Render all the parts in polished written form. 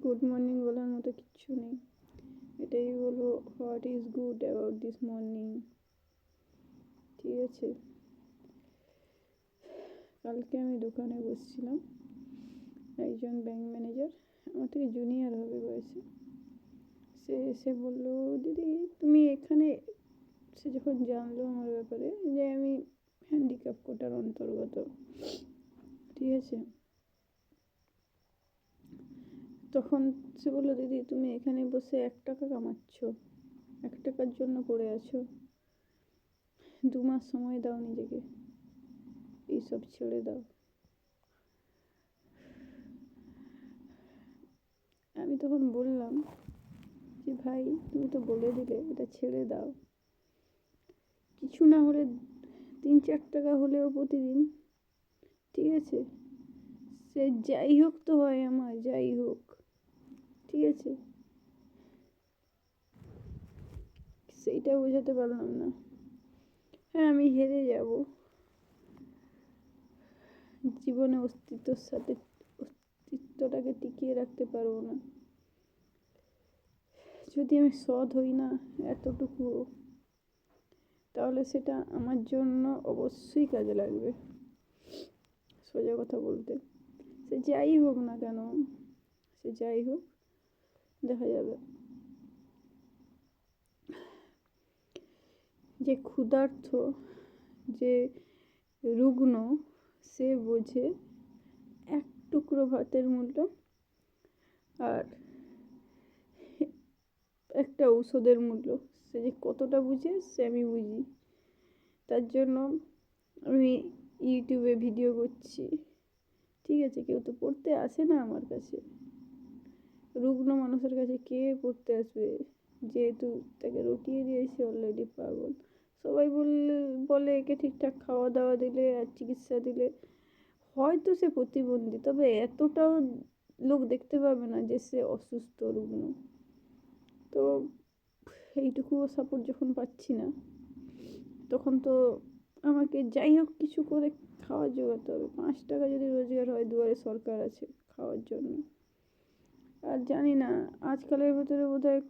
Good morning বলার মতো কিচ্ছু নেই। এটাই বলবো, what is good about this morning. ঠিক আছে, কালকে আমি দোকানে বসছিলাম, একজন ব্যাংক ম্যানেজার, আমার থেকে জুনিয়র হবে বয়সে, সে এসে বললো, দিদি তুমি এখানে, সে যখন জানলো আমার ব্যাপারে যে আমি হ্যান্ডিক্যাপ কোটার অন্তর্গত, ঠিক আছে, তখন সে বললো, দিদি তুমি এখানে বসে 1 টাকা কামাচ্ছ, 1 টাকার জন্য পড়ে আছো, 2 মাস সময় দাও নিজেকে, এইসব ছেড়ে দাও। আমি তখন বললাম যে ভাই তুমি তো বলে দিলে এটা ছেড়ে দাও, কিছু না হলে 3-4 টাকা হলেও প্রতিদিন, ঠিক আছে, সে যাই হোক তো হয় আমার, যাই হোক, ঠিক আছে, সেইটা বোঝাতে পারলাম না। হ্যাঁ, আমি হেরে যাব, জীবনে অস্তিত্বটাকে টিকিয়ে রাখতে পারবো না যদি আমি সৎ হই না এতটুকু, তাহলে সেটা আমার জন্য অবশ্যই কাজে লাগবে। সোজা কথা বলতে, সে যাই হোক না কেন, সে যাই হোক, দেখা যাবে। যে ক্ষুধার্ত, যে রুগ্ন, সে বোঝে 1 টুকরো ভাতের মূল্য আর একটা ঔষধের মূল্য, সে যে কতটা বুঝে সে আমি বুঝি। তার জন্য আমি ইউটিউবে ভিডিও করছি, ঠিক আছে, কেউ তো পড়তে আসে না আমার কাছে, রুগ্ন মানুষের কাছে কে পড়তে আসবে, যেহেতু তাকে রটিয়ে দিয়েছে অলরেডি পাগল। সবাই বলে একে ঠিকঠাক খাওয়া দাওয়া দিলে আর চিকিৎসা দিলে হয়তো সে প্রতিবন্ধী, তবে এতটাও লোক দেখতে পাবে না যে সে অসুস্থ রুগ্ন। তো এইটুকুও সাপোর্ট যখন পাচ্ছি না, তখন তো আমাকে যাই হোক কিছু করে খাওয়া জোগাতে হবে। 5 টাকা যদি রোজগার হয়, দুয়ারে সরকার আছে খাওয়ার জন্য। আর জানি না, আজকালের ভেতরে বোধহয়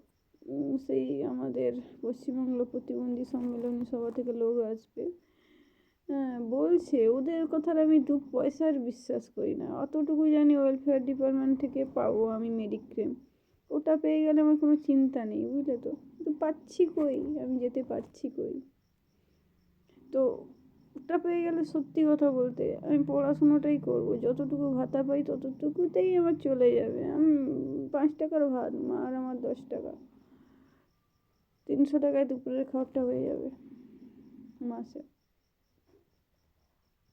সেই আমাদের পশ্চিমবঙ্গ প্রতিবন্ধী সম্মেলনী সভা থেকে লোক আসবে। হ্যাঁ, বলছে, ওদের কথার আমি 2 পয়সার বিশ্বাস করি না। অতটুকু জানি ওয়েলফেয়ার ডিপার্টমেন্ট থেকে পাবো আমি মেডিক্লেম, ওটা পেয়ে গেলে আমার কোনো চিন্তা নেই, বুঝলে তো। কিন্তু পাচ্ছি কই, আমি যেতে পারছি কই? তো ওটা পেয়ে গেলে সত্যি কথা বলতে আমি পড়াশুনোটাই করবো, যতটুকু ভাতা পাই ততটুকুতেই আমার চলে যাবে। আমি 5 টাকার ভাত, মা আর আমার 10 টাকা, 300 টাকায় দুপুরের খাবারটা হয়ে যাবে মাসে।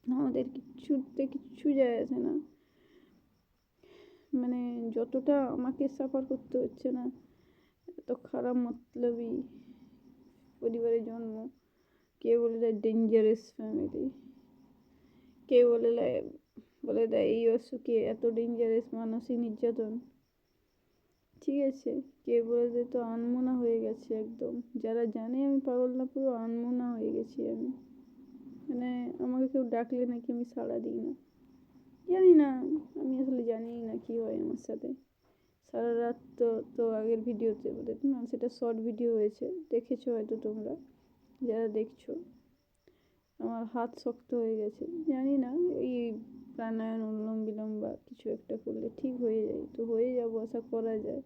আমাদের কিচ্ছু যায় আসে না, মানে যতটা আমাকে সাফার করতে হচ্ছে না, এত খারাপ মতলবি পরিবারে জন্ম, কে বলে দেয় ডেঞ্জারাস ফ্যামিলি, কে বলে দেয় এই অসুখে এত ডেঞ্জারাস মানসিক নির্যাতন, ঠিক আছে, কে বলে দেয় তো আনমনা হয়ে গেছে একদম। যারা জানে আমি পাগল না, পুরো আনমনা হয়ে গেছি আমি, মানে আমাকে কেউ ডাকলে নাকি আমি সাড়া দিই না, জানি না, আমি আসলে জানিই না কী হয় আমার সাথে। সারা রাত তো আগের ভিডিওতে না, সেটা শর্ট ভিডিও হয়েছে, দেখেছো হয়তো তোমরা যারা দেখছো। আমার হাত শক্ত হয়ে গেছে, জানি না, এই প্রাণায়াম অনুলোম বিলোম বা কিছু একটা করলে ঠিক হয়ে যায়, তো হয়ে যাবো আশা করা যায়।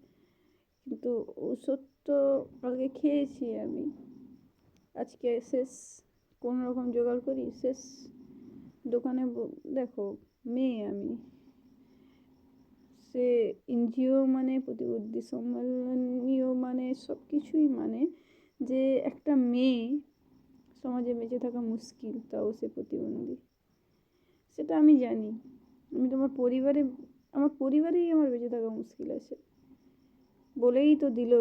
কিন্তু ওষুধ তো কালকে খেয়েছি আমি, আজকে শেষ, কোনো রকম জোগাড় করি শেষ। দোকানে দেখো, মেয়ে আমি, সে এনজিও মানে প্রতিবন্ধী সম্মেলনীয় মানে সব কিছুই মানে, যে একটা মেয়ে সমাজে বেঁচে থাকা মুশকিল, তাও সে প্রতিবন্ধী, সেটা আমি জানি। আমি তোমার পরিবারেই আমার বেঁচে থাকা মুশকিল আছে বলেই তো দিল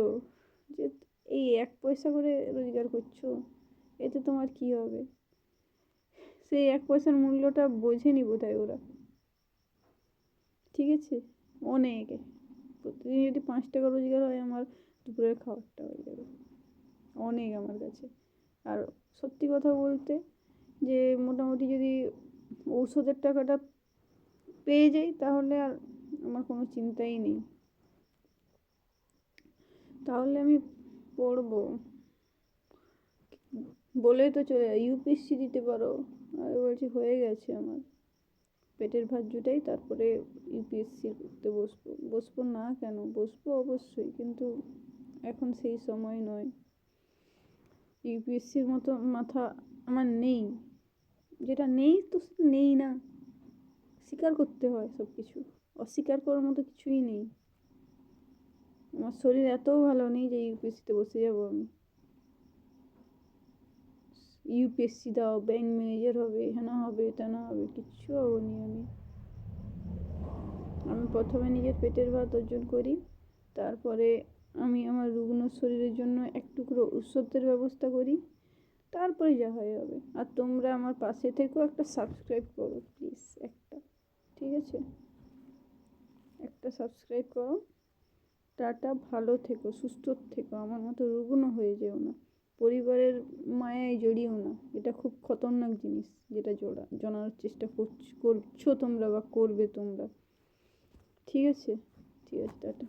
যে এই 1 পয়সা করে রোজগার করছো, এতে তোমার কি হবে। সেই 1 পয়সার মূল্যটা বোঝেনি বোধহয় ওরা, ঠিক আছে। অনেকে প্রতিদিন যদি 5 টাকা রোজগার হয়, আমার দুপুরের খাবারটা হয়ে যাবে, অনেক আমার কাছে। আর সত্যি কথা বলতে, যে মোটামুটি যদি ঔষধের টাকাটা পেয়ে যাই, তাহলে আর আমার কোনো চিন্তাই নেই, তাহলে আমি পড়বো, বলে তো চলে ইউপিএসসি দিতে পারো। আমি বলছি হয়ে গেছে আমার, পেটের ভাত জুটাই তারপরে ইউপিএসসি করতে বসবো। বসবো না কেন, বসবো অবশ্যই, কিন্তু এখন সেই সময় নয়। ইউপিএসসির মতো মাথা আমার নেই, যেটা নেই তো সেটা নেই না, স্বীকার করতে হয় সব কিছু, অস্বীকার করার মতো কিছুই নেই। আমার শরীর এতও ভালো নেই যে ইউপিএসসিতে বসে যাবো আমি। ইউপিএসসি দাও, ব্যাংক ম্যানেজার হবে, হেনা হবে তেনা হবে, কিচ্ছু হবনি আমি। আমি প্রথমে নিজের পেটের ভাত অর্জন করি, তারপরে আমি আমার রুগ্ন শরীরের জন্য এক টুকরো ওষুধের ব্যবস্থা করি, তারপরে যা হয় হবে। আর তোমরা আমার পাশে থেকেও একটা সাবস্ক্রাইব করো প্লিজ, একটা, ঠিক আছে, একটা সাবস্ক্রাইব করো। টাটা, ভালো থেকো, সুস্থ থেকো, আমার মতো রুগ্ন হয়ে যেও না, পরিবারের মায়ায় জড়িয়েও না। এটা খুব খতরনাক জিনিস, যেটা জানার চেষ্টা করছো তোমরা বা করবে তোমরা। ঠিক আছে, ঠিক আছে, টাটা।